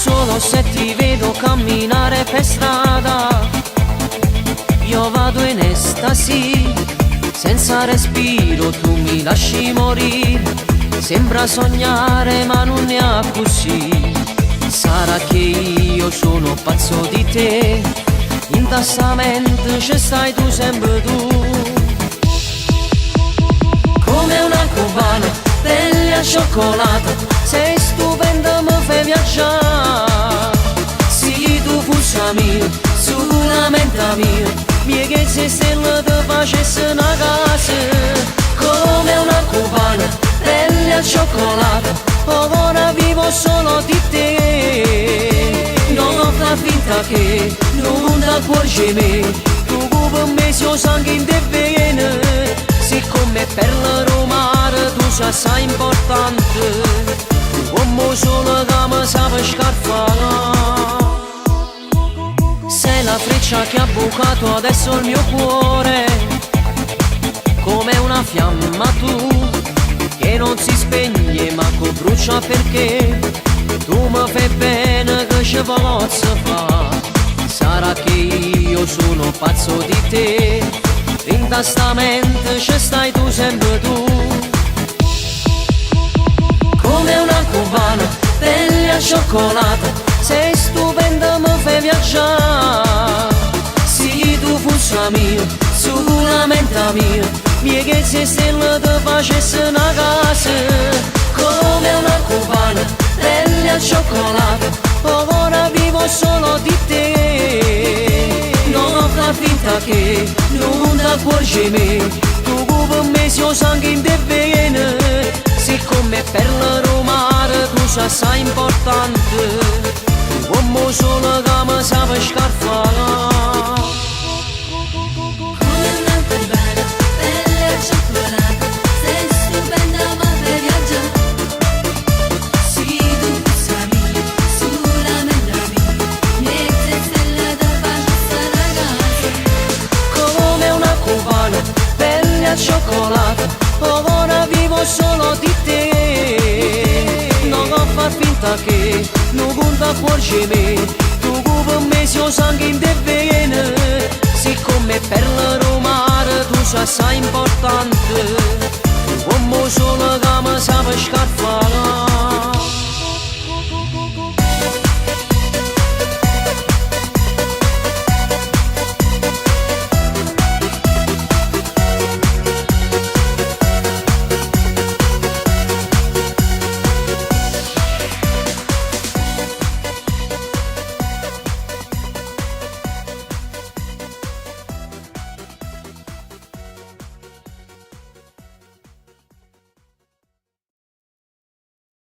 Solo se ti vedo camminare per strada io vado in estasi, senza respiro tu mi lasci morire. Sembra sognare ma non è così. Sarà che io sono pazzo di te, in questa mente ci stai tu sempre tu. Come una cubana, pelle a cioccolata, sei stupenda, mi fai viaggiare. Se tu fossi mio, sulla mente mia, mie che se stelle ti facesse una casa. Come una cubana, pelle a cioccolata, ora vivo solo di te. Non fa finta che non ti accorgi me, tu per me sei sangue in te vene. Siccome per la romana tu sei importante, uomo solo che mi sape scarfare. Sei la freccia che ha bucato adesso il mio cuore, come una fiamma tu, che non si spegne ma che brucia perché tu mi fai bene che ci posso fare. Sarà che io sono pazzo di te, in questa mente ci stai tu sempre tu. Come una cubana, pelle a cioccolata, sei stupenda, mi fai viaggiare. Se tu fossi mio, sulla mente mia, mie che se stelle ti facesse una casa. Come una cubana, pelle a cioccolata, ora vivo solo di te. Non fa finta che non ti accorgi me, tu per me sei sangue in te vene. Siccome per la romana tu sei importante, uomo solo che mi sape scarfare. Come una cubana, pelle a cioccolata, sei stupenda ma fai viaggiare. Se tu fossi mia, sulla mente mia, mie stelle ti facesse una casa. Come una cubana, pelle a cioccolata, ora vivo solo di te. Non fa finta che non ti accorgi me, tu per me sei sangue in te vene. Siccome per la romana tu sei importante, uomo solo che mi sape scarfare.